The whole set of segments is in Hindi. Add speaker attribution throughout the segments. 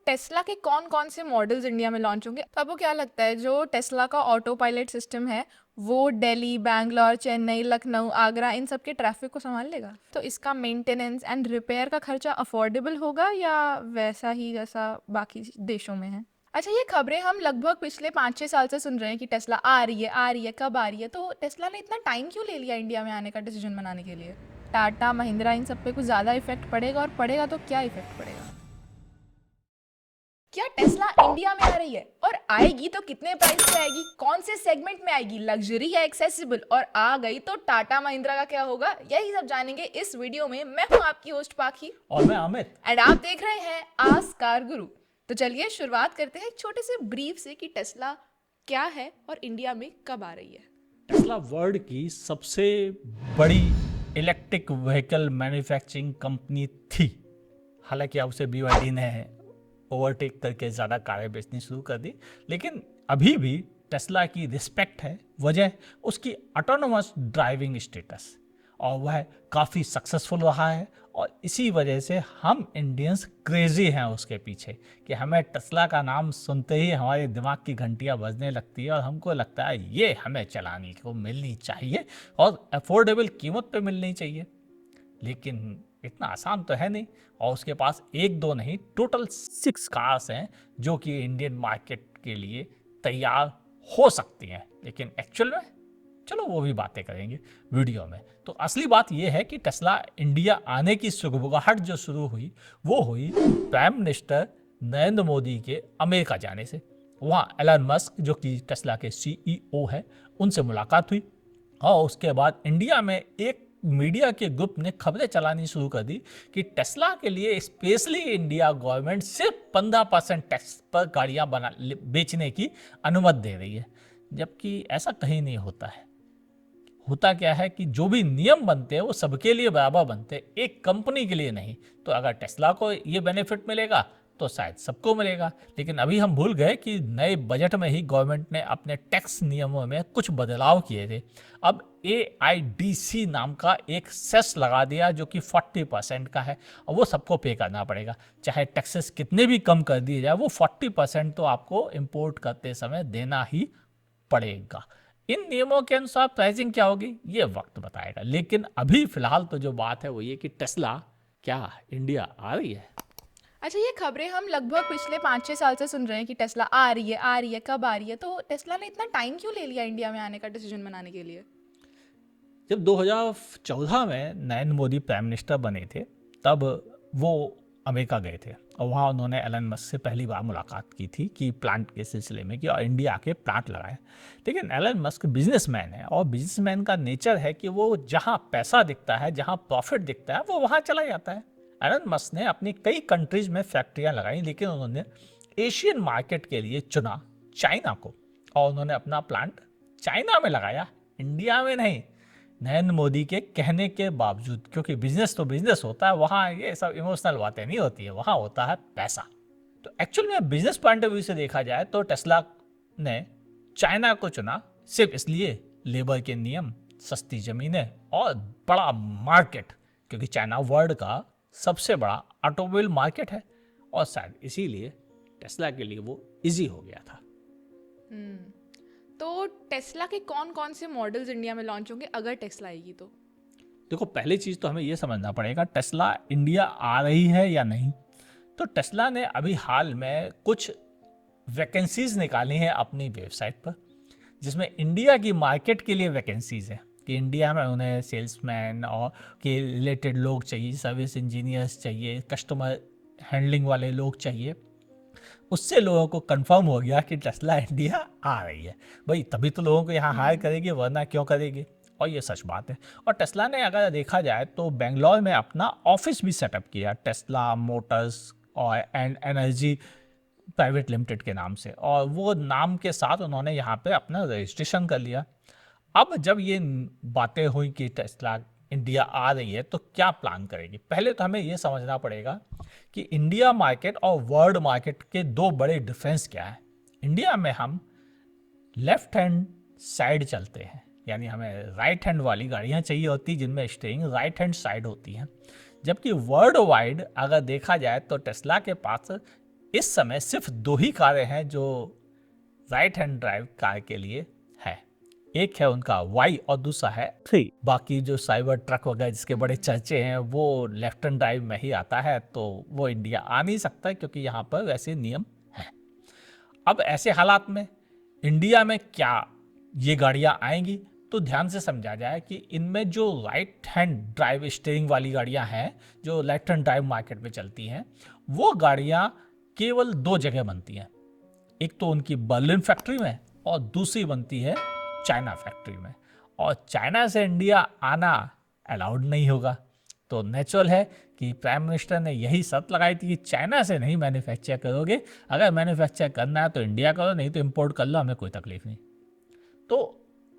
Speaker 1: टेस्ला के कौन-कौन से मॉडल्स इंडिया में लॉन्च होंगे? तो आपको क्या लगता है जो टेस्ला का ऑटो पायलट सिस्टम है, वो दिल्ली, बैंगलोर, चेन्नई, लखनऊ, आगरा इन सब के ट्रैफिक को सँभाल लेगा? तो इसका मेंटेनेंस एंड रिपेयर का खर्चा अफोर्डेबल होगा या वैसा ही जैसा बाकी देशों में है? अच्छा, ये खबरें हम लगभग पिछले 5-6 साल से सुन रहे हैं कि टेस्ला आ रही है, कब आ रही है? तो टेस्ला ने इतना टाइम क्यों ले लिया इंडिया में आने का डिसीजन बनाने के लिए? टाटा, महिंद्रा इन सब पे कुछ ज़्यादा इफेक्ट पड़ेगा और पड़ेगा तो क्या इफेक्ट पड़ेगा? क्या टेस्ला इंडिया में आ रही है और आएगी तो कितने प्राइस पे आएगी, कौन से सेगमेंट में आएगी, लग्जरी या एक्सेसिबल, और आ गई तो टाटा महिंद्रा का क्या होगा, यही सब जानेंगे इस वीडियो में। मैं हूं आपकी होस्ट पाखी
Speaker 2: और मैं अमित।
Speaker 1: एंड आप देख रहे हैं आस कार गुरु। तो चलिए शुरुआत करते हैं एक छोटे से ब्रीफ से कि टेस्ला क्या है और इंडिया में कब आ रही है।
Speaker 2: टेस्ला वर्ल्ड की सबसे बड़ी इलेक्ट्रिक व्हीकल मैन्युफैक्चरिंग कंपनी थी। हालांकि अब उसे BYD ने ओवरटेक करके ज़्यादा कारें बेचनी शुरू कर दी, लेकिन अभी भी टेस्ला की रिस्पेक्ट है। वजह उसकी ऑटोनोमस ड्राइविंग स्टेटस, और वह काफ़ी सक्सेसफुल रहा है। और इसी वजह से हम इंडियंस क्रेजी हैं उसके पीछे कि हमें टेस्ला का नाम सुनते ही हमारे दिमाग की घंटियां बजने लगती है और हमको लगता है ये हमें चलाने को मिलनी चाहिए और अफोर्डेबल कीमत पे मिलनी चाहिए। लेकिन इतना आसान तो है नहीं, और उसके पास एक दो नहीं, टोटल 6 कार्स हैं जो कि इंडियन मार्केट के लिए तैयार हो सकती हैं। लेकिन एक्चुअल में चलो वो भी बातें करेंगे वीडियो में। तो असली बात यह है कि टेस्ला इंडिया आने की सुगबुगाहट जो शुरू हुई वो हुई प्राइम मिनिस्टर नरेंद्र मोदी के अमेरिका जाने से। वहाँ एलन मस्क जो कि टेस्ला के CEO है, उनसे मुलाकात हुई, और उसके बाद इंडिया में एक मीडिया के ग्रुप ने खबरें चलानी शुरू कर दी कि टेस्ला के लिए स्पेशली इंडिया गवर्नमेंट सिर्फ 15% टैक्स पर गाड़ियां बेचने की अनुमति दे रही है, जबकि ऐसा कहीं नहीं होता है। होता क्या है कि जो भी नियम बनते हैं वो सबके लिए बराबर बनते हैं, एक कंपनी के लिए नहीं। तो अगर टेस्ला को ये बेनिफिट मिलेगा तो शायद सबको मिलेगा। लेकिन अभी हम भूल गए कि नए बजट में ही गवर्नमेंट ने अपने टैक्स नियमों में कुछ बदलाव किए थे। अब AIDC नाम का एक सेस लगा दिया जो कि 40% का है, और वो सबको पे करना पड़ेगा। चाहे टैक्सेस कितने भी कम कर दिए जाए, वो 40% तो आपको इम्पोर्ट करते समय देना ही पड़ेगा। इन नियमों के अनुसार प्राइसिंग क्या होगी ये वक्त बताएगा। लेकिन अभी फिलहाल तो जो बात है वो ये कि टेस्ला क्या इंडिया आ रही है।
Speaker 1: अच्छा, ये खबरें हम लगभग पिछले 5-6 साल से सुन रहे हैं कि टेस्ला आ रही है, कब आ रही है? तो टेस्ला ने इतना टाइम क्यों ले लिया इंडिया में आने का डिसीजन बनाने के लिए?
Speaker 2: जब 2014 में नरेंद्र मोदी प्राइम मिनिस्टर बने थे, तब वो अमेरिका गए थे, और वहाँ उन्होंने एलन मस्क से पहली बार मुलाकात की थी कि प्लांट के सिलसिले में कि इंडिया आके प्लांट लगाए। लेकिन एलन मस्क बिजनेसमैन है, और बिजनेसमैन का नेचर है कि वो जहाँ पैसा दिखता है, जहाँ प्रॉफिट दिखता है, वो वहाँ चला जाता है। एलन मस्क ने अपनी कई कंट्रीज में फैक्ट्रियाँ लगाई, लेकिन उन्होंने एशियन मार्केट के लिए चुना चाइना को, और उन्होंने अपना प्लांट चाइना में लगाया, इंडिया में नहीं। नरेंद्र मोदी के कहने के बावजूद, क्योंकि बिजनेस तो बिजनेस होता है, वहाँ ये सब इमोशनल बातें नहीं होती है, वहाँ होता है पैसा। तो एक्चुअल में बिजनेस पॉइंट ऑफ व्यू से देखा जाए तो टेस्ला ने चाइना को चुना सिर्फ इसलिए, लेबर के नियम, सस्ती ज़मीनें और बड़ा मार्केट, क्योंकि चाइना वर्ल्ड का सबसे बड़ा ऑटोमोबाइल मार्केट है, और शायद इसीलिए टेस्ला के लिए वो इजी हो गया था।
Speaker 1: तो टेस्ला के कौन-कौन से मॉडल्स इंडिया में लॉन्च होंगे अगर टेस्ला आएगी तो?
Speaker 2: देखो, पहली चीज़ तो हमें ये समझना पड़ेगा टेस्ला इंडिया आ रही है या नहीं। तो टेस्ला ने अभी हाल में कुछ वैकेंसीज निकाली हैं अपनी वेबसाइट पर, जिसमें इंडिया की मार्केट के लिए वैकेंसीज हैं कि इंडिया में उन्हें सेल्समैन और के रिलेटेड लोग चाहिए, सर्विस इंजीनियर्स चाहिए, कस्टमर हैंडलिंग वाले लोग चाहिए। उससे लोगों को कंफर्म हो गया कि टेस्ला इंडिया आ रही है। भाई तभी तो लोगों को यहाँ हायर करेगी, वरना क्यों करेगी। और ये सच बात है। और टेस्ला ने अगर देखा जाए तो बेंगलोर में अपना ऑफिस भी सेटअप किया, टेस्ला मोटर्स और एनर्जी प्राइवेट लिमिटेड के नाम से, और वो नाम के साथ उन्होंने यहाँ पे अपना रजिस्ट्रेशन कर लिया। अब जब ये बातें हुई कि टेस्ला इंडिया आ रही है तो क्या प्लान करेगी, पहले तो हमें ये समझना पड़ेगा कि इंडिया मार्केट और वर्ल्ड मार्केट के दो बड़े डिफरेंस क्या है। इंडिया में हम लेफ्ट हैंड साइड चलते हैं, यानी हमें राइट हैंड वाली गाड़ियाँ चाहिए होती जिनमें स्टीयरिंग राइट हैंड साइड होती है। जबकि वर्ल्ड वाइड अगर देखा जाए तो टेस्ला के पास इस समय सिर्फ 2 ही कारें हैं जो राइट हैंड ड्राइव कार के लिए है। एक है उनका वाई और दूसरा है 3। बाकी जो साइबर ट्रक वगैरह जिसके बड़े चर्चे हैं वो लेफ्ट हैंड ड्राइव में ही आता है, तो वो इंडिया आ नहीं सकता क्योंकि यहाँ पर वैसे नियम हैं। अब ऐसे हालात में इंडिया में क्या ये गाड़ियाँ आएंगी, तो ध्यान से समझा जाए कि इनमें जो राइट हैंड ड्राइव स्टीयरिंग वाली गाड़ियाँ हैं जो लेफ्ट हैंड ड्राइव मार्केट में चलती हैं, वो गाड़ियाँ केवल 2 जगह बनती हैं। एक तो उनकी बर्लिन फैक्ट्री में और दूसरी बनती है चाइना फैक्ट्री में, और चाइना से इंडिया आना अलाउड नहीं होगा। तो नेचुरल है कि प्राइम मिनिस्टर ने यही शर्त लगाई थी कि चाइना से नहीं मैन्युफैक्चर करोगे, अगर मैन्युफैक्चर करना है तो इंडिया करो, नहीं तो इंपोर्ट कर लो, हमें कोई तकलीफ नहीं। तो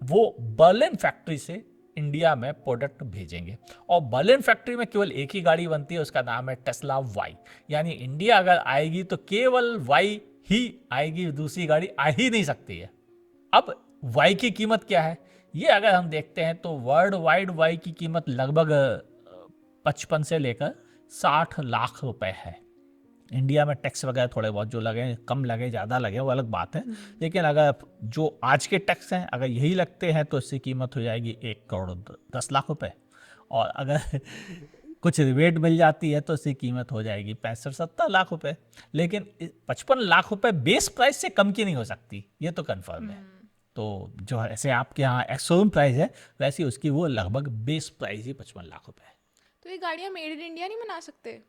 Speaker 2: वो बर्लिन फैक्ट्री से इंडिया में प्रोडक्ट भेजेंगे, और बर्लिन फैक्ट्री में केवल एक ही गाड़ी बनती है, उसका नाम है टेस्ला वाई। यानी इंडिया अगर आएगी तो केवल वाई ही आएगी, दूसरी गाड़ी आ ही नहीं सकती है। अब वाई की कीमत क्या है ये अगर हम देखते हैं तो वर्ल्ड वाइड वाई की कीमत लगभग 55 से लेकर 60 लाख रुपए है। इंडिया में टैक्स वगैरह थोड़े बहुत जो लगे, कम लगे ज़्यादा लगे वो अलग बात है, लेकिन अगर जो आज के टैक्स हैं अगर यही लगते हैं तो इसकी कीमत हो जाएगी 1 करोड़ 10 लाख रुपए, और अगर कुछ रिबेट मिल जाती है तो इसकी कीमत हो जाएगी 65-70 लाख रुपए। लेकिन 55 लाख रुपए बेस प्राइस से कम की नहीं हो सकती, ये तो कन्फर्म है। तो जो ऐसे आपके यहाँ एक्स-शोरूम प्राइस है वैसे उसकी वो लगभग बेस प्राइस ही 55 लाख रुपए है।
Speaker 1: तो ये गाड़ियाँ मेड इन इंडिया नहीं बना सकते?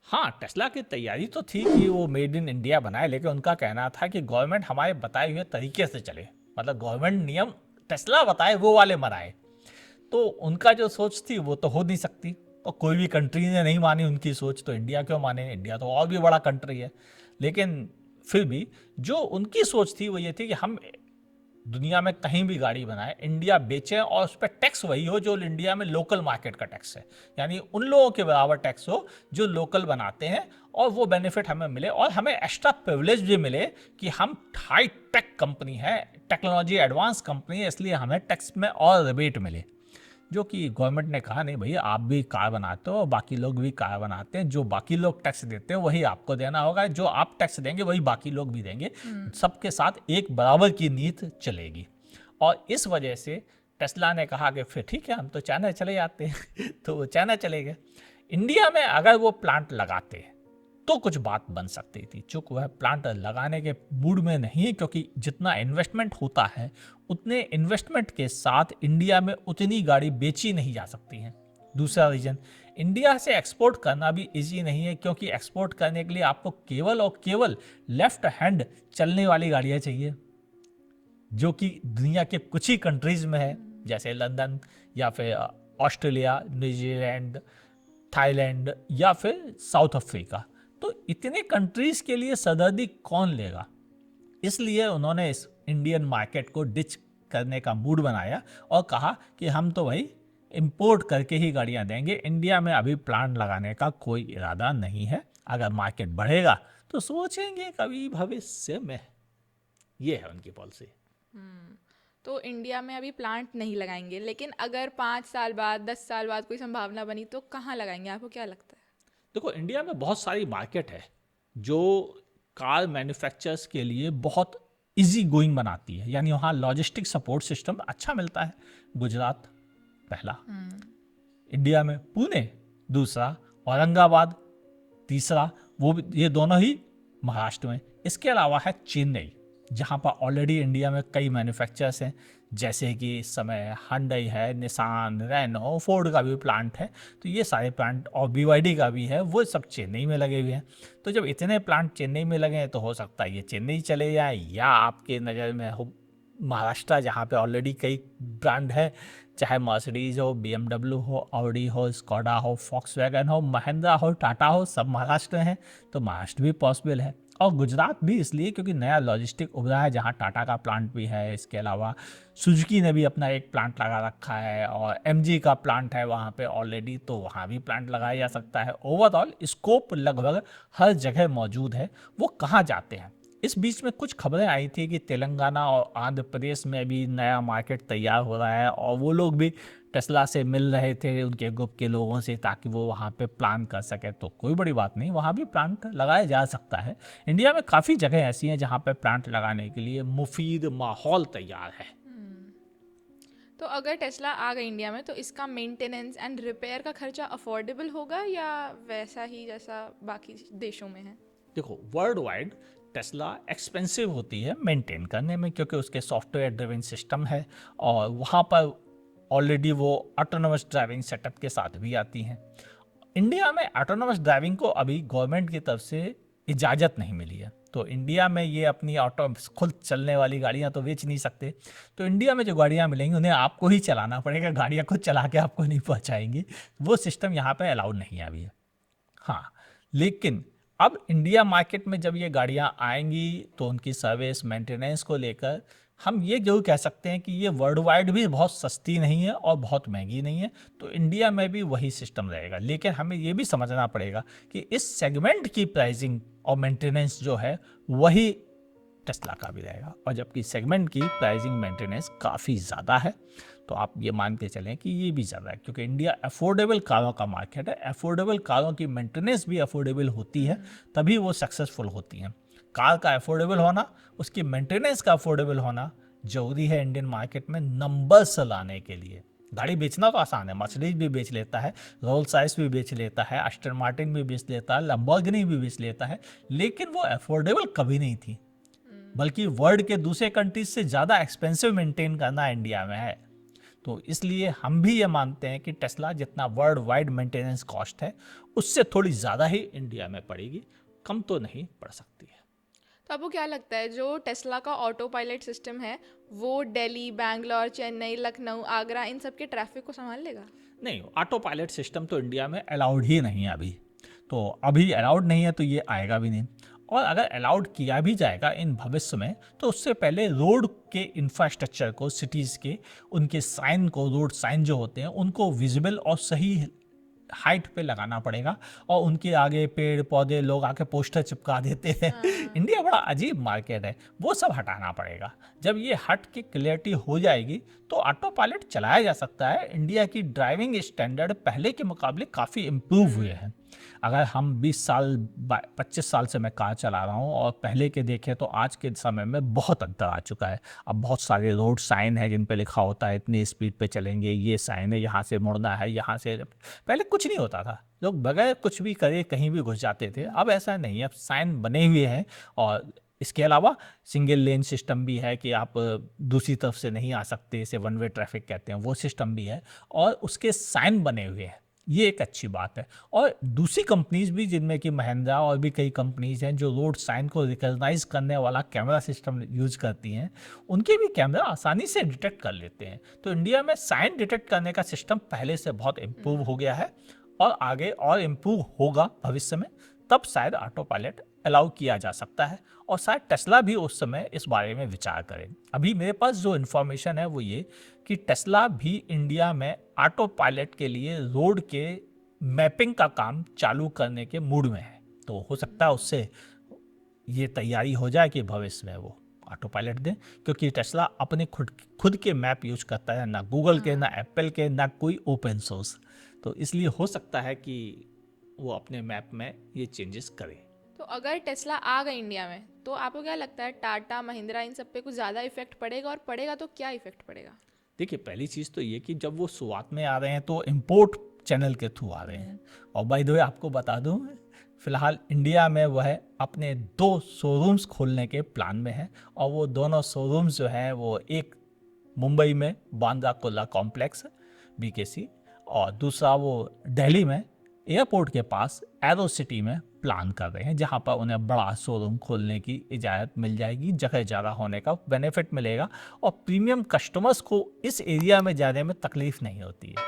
Speaker 2: हाँ, टेस्ला की तैयारी तो थी कि वो मेड इन इंडिया बनाए, लेकिन उनका कहना था कि गवर्नमेंट हमारे बताए हुए तरीके से चले, मतलब गवर्नमेंट नियम टेस्ला बताए वो वाले बनाए। तो उनका जो सोच थी वो तो हो नहीं सकती, और कोई भी कंट्री ने नहीं मानी उनकी सोच, तो इंडिया क्यों माने, इंडिया तो और भी बड़ा कंट्री है। लेकिन फिर भी जो उनकी सोच थी वो ये थी कि हम दुनिया में कहीं भी गाड़ी बनाए, इंडिया बेचें, और उस पर टैक्स वही हो जो इंडिया में लोकल मार्केट का टैक्स है, यानी उन लोगों के बराबर टैक्स हो जो लोकल बनाते हैं, और वो बेनिफिट हमें मिले, और हमें एक्स्ट्रा प्रिविलेज भी मिले कि हम हाई टेक कंपनी है, टेक्नोलॉजी एडवांस कंपनी है, इसलिए हमें टैक्स में और रिबेट मिले। जो कि गवर्नमेंट ने कहा नहीं भैया, आप भी कार बनाते हो, बाकी लोग भी कार बनाते हैं, जो बाकी लोग टैक्स देते हैं वही आपको देना होगा, जो आप टैक्स देंगे वही बाकी लोग भी देंगे, सबके साथ एक बराबर की नीति चलेगी। और इस वजह से टेस्ला ने कहा कि फिर ठीक है हम तो चाइना चले जाते हैं तो वो चाइना चले गए। इंडिया में अगर वो प्लांट लगाते तो कुछ बात बन सकती थी, चूंकि वह प्लांट लगाने के मूड में नहीं है, क्योंकि जितना इन्वेस्टमेंट होता है उतने इन्वेस्टमेंट के साथ इंडिया में उतनी गाड़ी बेची नहीं जा सकती हैं। दूसरा रीजन, इंडिया से एक्सपोर्ट करना भी इजी नहीं है, क्योंकि एक्सपोर्ट करने के लिए आपको केवल और केवल लेफ्ट हैंड चलने वाली गाड़ियाँ चाहिए, जो कि दुनिया के कुछ ही कंट्रीज में है, जैसे लंदन या फिर ऑस्ट्रेलिया, न्यूजीलैंड, थाईलैंड या फिर साउथ अफ्रीका। तो इतने कंट्रीज के लिए सरदर्दी कौन लेगा, इसलिए उन्होंने इस इंडियन मार्केट को डिच करने का मूड बनाया और कहा कि हम तो भाई इंपोर्ट करके ही गाड़ियां देंगे, इंडिया में अभी प्लांट लगाने का कोई इरादा नहीं है, अगर मार्केट बढ़ेगा तो सोचेंगे कभी भविष्य में। ये है उनकी पॉलिसी।
Speaker 1: तो इंडिया में अभी प्लांट नहीं लगाएंगे, लेकिन अगर 5 साल बाद 10 साल बाद कोई संभावना बनी तो कहाँ लगाएंगे, आपको क्या लगता है?
Speaker 2: देखो, इंडिया में बहुत सारी मार्केट है जो कार मैन्युफैक्चरर्स के लिए बहुत इजी गोइंग बनाती है, यानी वहाँ लॉजिस्टिक सपोर्ट सिस्टम अच्छा मिलता है। गुजरात पहला, इंडिया में पुणे दूसरा, औरंगाबाद तीसरा, ये दोनों ही महाराष्ट्र में। इसके अलावा है चेन्नई, जहाँ पर ऑलरेडी इंडिया में कई मैन्युफैक्चरर्स हैं, जैसे कि इस समय हांडई है, निसान, रेनो, फोर्ड का भी प्लांट है। तो ये सारे प्लांट, और BYD का भी है, वो सब चेन्नई में लगे हुए हैं। तो जब इतने प्लांट चेन्नई में लगे हैं तो हो सकता है ये चेन्नई चले जाए, या आपके नज़र में हो महाराष्ट्र, जहाँ पे ऑलरेडी कई ब्रांड है, चाहे मर्सिडीज हो, BMW हो, ऑडी हो, स्कोडा हो, फॉक्सवैगन हो, महिंद्रा हो, टाटा हो, सब महाराष्ट्र हैं। तो महाराष्ट्र भी पॉसिबल है, और गुजरात भी इसलिए क्योंकि नया लॉजिस्टिक उभरा है, जहाँ टाटा का प्लांट भी है। इसके अलावा सुजुकी ने भी अपना एक प्लांट लगा रखा है, और MG का प्लांट है वहाँ पे ऑलरेडी, तो वहाँ भी प्लांट लगाया जा सकता है। ओवरऑल स्कोप लगभग हर जगह मौजूद है। वो कहाँ जाते हैं, इस बीच में कुछ खबरें आई थी कि तेलंगाना और आंध्र प्रदेश में भी नया मार्केट तैयार हो रहा है, और वो लोग भी टेस्ला से मिल रहे थे उनके ग्रुप के लोगों से ताकि वो वहाँ पे प्लान कर सके, तो कोई बड़ी बात नहीं, वहाँ भी प्लांट लगाया जा सकता है। इंडिया में काफ़ी जगह ऐसी हैं जहाँ पे प्लांट लगाने के लिए मुफीद माहौल तैयार है।
Speaker 1: तो अगर टेस्ला आ गई इंडिया में तो इसका मेंटेनेंस एंड रिपेयर का खर्चा अफोर्डेबल होगा या वैसा ही जैसा बाकी देशों में है?
Speaker 2: देखो, वर्ल्ड वाइड टेस्ला एक्सपेंसिव होती है मेंटेन करने में, क्योंकि उसके सॉफ्टवेयर ड्रिवन सिस्टम है और वहाँ पर ऑलरेडी वो ऑटोनोमस ड्राइविंग सेटअप के साथ भी आती हैं। इंडिया में ऑटोनोमस ड्राइविंग को अभी गवर्नमेंट की तरफ से इजाज़त नहीं मिली है, तो इंडिया में ये अपनी ऑटो खुद चलने वाली गाड़ियाँ तो बेच नहीं सकते। तो इंडिया में जो गाड़ियाँ मिलेंगी उन्हें आपको ही चलाना पड़ेगा, गाड़ियाँ खुद चला के आपको नहीं पहुँचाएंगी। वो सिस्टम यहाँ पे अलाउड नहीं है अभी। हाँ, लेकिन अब इंडिया मार्केट में जब ये गाड़ियाँ आएंगी तो उनकी सर्विस मेंटेनेंस को लेकर हम ये जरूर कह सकते हैं कि ये वर्ल्ड वाइड भी बहुत सस्ती नहीं है और बहुत महंगी नहीं है, तो इंडिया में भी वही सिस्टम रहेगा। लेकिन हमें ये भी समझना पड़ेगा कि इस सेगमेंट की प्राइसिंग और मेंटेनेंस जो है वही टेस्ला का भी रहेगा, और जबकि सेगमेंट की प्राइसिंग मेंटेनेंस काफ़ी ज़्यादा है, तो आप ये मान के चलें कि ये भी ज़्यादा है, क्योंकि इंडिया अफोर्डेबल कारों का मार्केट है। अफोर्डेबल कारों की मेंटेनेंस भी अफोर्डेबल होती है, तभी वो सक्सेसफुल होती हैं। कार का अफोर्डेबल होना, उसकी मेंटेनेंस का अफोर्डेबल होना जरूरी है इंडियन मार्केट में नंबर्स लाने के लिए। गाड़ी बेचना तो आसान है, मर्सिडीज भी बेच लेता है, रोल्स रॉयस भी बेच लेता है, एस्टन मार्टिन भी बेच लेता है, लैम्बोर्गिनी भी बेच लेता है, लेकिन वो अफोर्डेबल कभी नहीं थी, बल्कि वर्ल्ड के दूसरे कंट्रीज से ज़्यादा एक्सपेंसिव मेंटेन करना इंडिया में है। तो इसलिए हम भी ये मानते हैं कि टेस्ला जितना वर्ल्ड वाइड मेंटेनेंस कॉस्ट है उससे थोड़ी ज़्यादा ही इंडिया में पड़ेगी, कम तो नहीं पड़ सकती है।
Speaker 1: तो आपको क्या लगता है जो टेस्ला का ऑटो पायलट सिस्टम है वो दिल्ली, बैंगलोर, चेन्नई, लखनऊ, आगरा इन सब के ट्रैफिक को संभाल लेगा?
Speaker 2: नहीं, ऑटो पायलट सिस्टम तो इंडिया में अलाउड ही नहीं है अभी, तो अभी अलाउड नहीं है तो ये आएगा भी नहीं। और अगर अलाउड किया भी जाएगा इन भविष्य में तो उससे पहले रोड के इंफ्रास्ट्रक्चर को, सिटीज़ के उनके साइन को, रोड साइन जो होते हैं उनको विजिबल और सही हाइट पे लगाना पड़ेगा, और उनके आगे पेड़ पौधे लोग आके पोस्टर चिपका देते हैं। इंडिया बड़ा अजीब मार्केट है, वो सब हटाना पड़ेगा। जब ये हट के क्लियरिटी हो जाएगी तो ऑटो पायलट चलाया जा सकता है। इंडिया की ड्राइविंग स्टैंडर्ड पहले के मुकाबले काफ़ी इम्प्रूव हुए हैं। अगर हम 20 साल 25 साल से मैं कार चला रहा हूँ और पहले के देखें तो आज के समय में बहुत अंतर आ चुका है। अब बहुत सारे रोड साइन है जिन पे लिखा होता है इतनी स्पीड पे चलेंगे, ये साइन है, यहाँ से मुड़ना है, यहाँ से। पहले कुछ नहीं होता था, लोग बगैर कुछ भी करे कहीं भी घुस जाते थे। अब ऐसा नहीं है, अब साइन बने हुए हैं, और इसके अलावा सिंगल लेन सिस्टम भी है कि आप दूसरी तरफ से नहीं आ सकते, इसे वन वे ट्रैफिक कहते हैं, वो सिस्टम भी है, और उसके साइन बने हुए हैं। ये एक अच्छी बात है। और दूसरी कंपनीज भी जिनमें कि महिंद्रा और भी कई कंपनीज हैं जो रोड साइन को रिकॉग्नाइज करने वाला कैमरा सिस्टम यूज करती हैं, उनके भी कैमरा आसानी से डिटेक्ट कर लेते हैं। तो इंडिया में साइन डिटेक्ट करने का सिस्टम पहले से बहुत इम्प्रूव हो गया है और आगे और इम्प्रूव होगा भविष्य में, तब शायद ऑटो पायलट अलाउ किया जा सकता है, और शायद टेस्ला भी उस समय इस बारे में विचार करे। अभी मेरे पास जो इन्फॉर्मेशन है वो ये कि टेस्ला भी इंडिया में ऑटो पायलट के लिए रोड के मैपिंग का काम चालू करने के मूड में है। तो हो सकता है उससे ये तैयारी हो जाए कि भविष्य में वो ऑटो पायलट दें, क्योंकि टेस्ला अपने खुद के मैप यूज करता है, ना गूगल के, ना एप्पल के, ना कोई ओपन सोर्स। तो इसलिए हो सकता है कि वो अपने मैप में ये चेंजेस करे।
Speaker 1: तो अगर टेस्ला आ गई इंडिया में तो आपको क्या लगता है टाटा, महिंद्रा इन सब पे कुछ ज़्यादा इफेक्ट पड़ेगा, और पड़ेगा तो क्या इफेक्ट पड़ेगा?
Speaker 2: देखिए, पहली चीज़ तो ये कि जब वो शुरुआत में आ रहे हैं तो इम्पोर्ट चैनल के थ्रू आ रहे हैं। और बाय द वे आपको बता दूं, फिलहाल इंडिया में वह अपने 2 शोरूम्स खोलने के प्लान में है, और वो दोनों शोरूम्स जो हैं वो एक मुंबई में बांद्रा कुर्ला कॉम्प्लेक्स BKC, और दूसरा वो दिल्ली में एयरपोर्ट के पास एरो सिटी में प्लान कर रहे हैं, जहां पर उन्हें बड़ा शोरूम खोलने की इजाज़त मिल जाएगी, जगह ज़्यादा होने का बेनिफिट मिलेगा, और प्रीमियम कस्टमर्स को इस एरिया में जाने में तकलीफ नहीं होती है।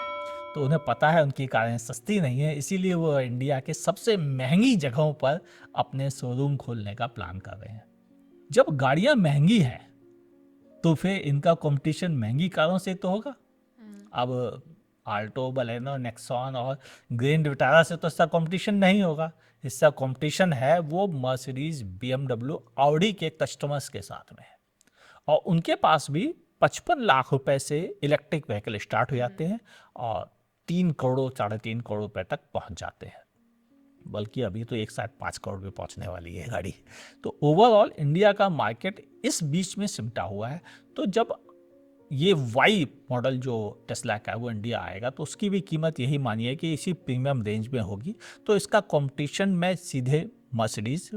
Speaker 2: तो उन्हें पता है उनकी कारें सस्ती नहीं है, इसीलिए वो इंडिया के सबसे महंगी जगहों पर अपने शोरूम खोलने का प्लान कर रहे हैं। जब गाड़ियाँ महंगी हैं तो फिर इनका कंपटीशन महंगी कारों से तो होगा। अब आल्टो, बलेनो, नेक्सॉन और ग्रैंड विटारा से तो इसका कंपटीशन नहीं होगा। इसका कंपटीशन है वो मर्सिडीज, BMW, ऑडी के कस्टमर्स के साथ में है, और उनके पास भी 55 लाख रुपए से इलेक्ट्रिक व्हीकल स्टार्ट हो जाते हैं और 3 करोड़ 3.5 करोड़ रुपए तक पहुंच जाते हैं, बल्कि अभी तो एक साथ 5 करोड़ पे पहुंचने वाली है गाड़ी। तो ओवरऑल इंडिया का मार्केट इस बीच में सिमटा हुआ है। तो जब ये वाई मॉडल जो टेस्ला का है वो इंडिया आएगा तो उसकी भी कीमत यही मानिए कि इसी प्रीमियम रेंज में होगी। तो इसका कंपटीशन में सीधे मर्सिडीज,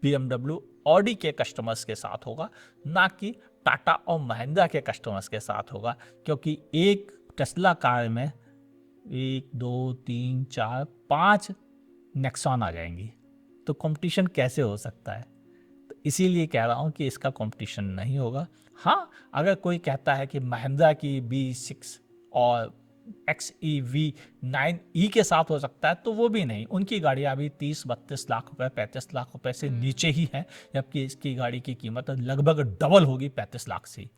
Speaker 2: BMW, ऑडी के कस्टमर्स के साथ होगा, ना कि टाटा और महिंद्रा के कस्टमर्स के साथ होगा, क्योंकि एक टेस्ला कार में 1 2 3 4 5 नेक्सॉन आ जाएंगी, तो कंपटीशन कैसे हो सकता है। तो इसीलिए कह रहा हूँ कि इसका कंपटीशन नहीं होगा। हाँ, अगर कोई कहता है कि महिंद्रा की B6 और XEV9e के साथ हो सकता है, तो वो भी नहीं। उनकी गाड़ियाँ अभी 30-32 लाख रुपए, 35 लाख रुपए से नीचे ही हैं, जबकि इसकी गाड़ी की कीमत लगभग डबल होगी 35 लाख से।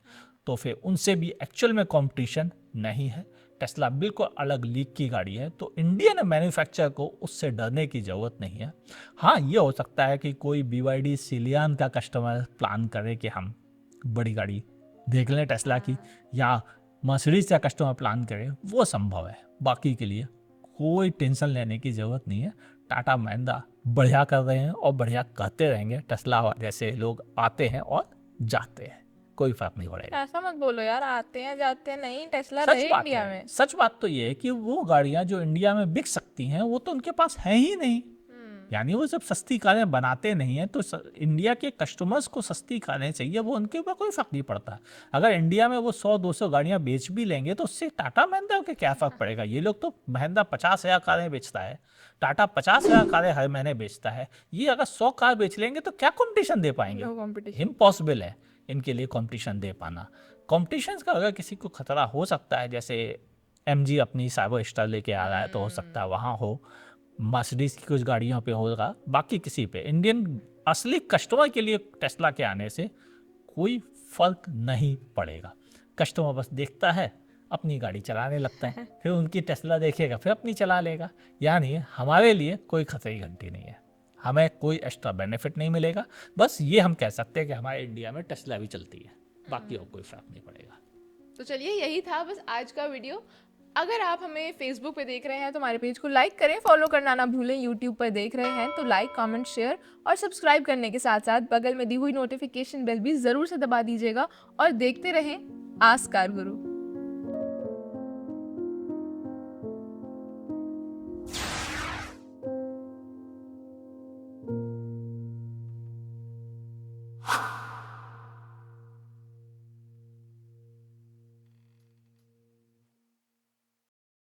Speaker 2: तो फिर उनसे भी एक्चुअल में कंपटीशन नहीं है। टेस्ला बिल्कुल अलग लीग की गाड़ी है, तो इंडियन मैन्युफैक्चरर को उससे डरने की ज़रूरत नहीं है। हाँ, ये हो सकता है कि कोई BYD सिलियन का कस्टमर प्लान करे कि हम बड़ी गाड़ी देख लें टेस्ला की, या मर्सिडीज का कस्टमर प्लान करे, वो संभव है। बाकी के लिए कोई टेंशन लेने की ज़रूरत नहीं है। टाटा महिंद्रा बढ़िया कर रहे हैं और बढ़िया कहते रहेंगे। टेस्ला जैसे लोग आते हैं और जाते हैं, कोई फर्क नहीं पड़ेगा।
Speaker 1: ऐसा मत बोलो यार, आते हैं जाते हैं नहीं, टेस्ला
Speaker 2: सच
Speaker 1: रहे
Speaker 2: बात
Speaker 1: इंडिया
Speaker 2: है,
Speaker 1: में।
Speaker 2: सच बात तो ये है कि वो गाड़ियां जो इंडिया में बिक सकती हैं वो तो उनके पास है ही नहीं। यानी वो जब सस्ती कारें बनाते नहीं हैं तो इंडिया के कस्टमर्स को सस्ती कारें चाहिए, वो उनके ऊपर कोई फर्क नहीं पड़ता। अगर इंडिया में वो 100-200 गाड़ियां बेच भी लेंगे तो उससे टाटा महिंद्रा के क्या फर्क पड़ेगा। ये लोग तो महिंद्रा 50,000 कारें बेचता है, टाटा 50,000 कारें हर महीने बेचता है। ये अगर 100 कार बेच लेंगे तो क्या कॉम्पिटिशन दे पाएंगे।
Speaker 1: No competition.
Speaker 2: इम्पॉसिबल है इनके लिए कॉम्पिटिशन दे पाना। कॉम्पिटिशन का अगर किसी को खतरा हो सकता है, जैसे MG अपनी साइबर स्टार लेके आ रहा है, तो हो सकता है वहाँ हो, मर्सिडीज की कुछ गाड़ियों पे होगा, बाकी किसी पे। इंडियन असली कस्टमर के लिए टेस्ला के आने से कोई फर्क नहीं पड़ेगा। कस्टमर बस देखता है, अपनी गाड़ी चलाने लगता है, फिर उनकी टेस्ला देखेगा, फिर अपनी चला लेगा। यानी हमारे लिए कोई खतरे की घंटी नहीं है, हमें कोई एक्स्ट्रा बेनिफिट नहीं मिलेगा। बस ये हम कह सकते हैं कि हमारे इंडिया में टेस्ला भी चलती है, बाकी और कोई फर्क नहीं पड़ेगा।
Speaker 1: तो चलिए, यही था बस आज का वीडियो। अगर आप हमें फेसबुक पे देख रहे हैं तो हमारे पेज को लाइक करें, फॉलो करना ना भूलें। यूट्यूब पर देख रहे हैं तो लाइक, कमेंट, शेयर और सब्सक्राइब करने के साथ साथ बगल में दी हुई नोटिफिकेशन बेल भी ज़रूर से दबा दीजिएगा और देखते रहें आस्क कार गुरु।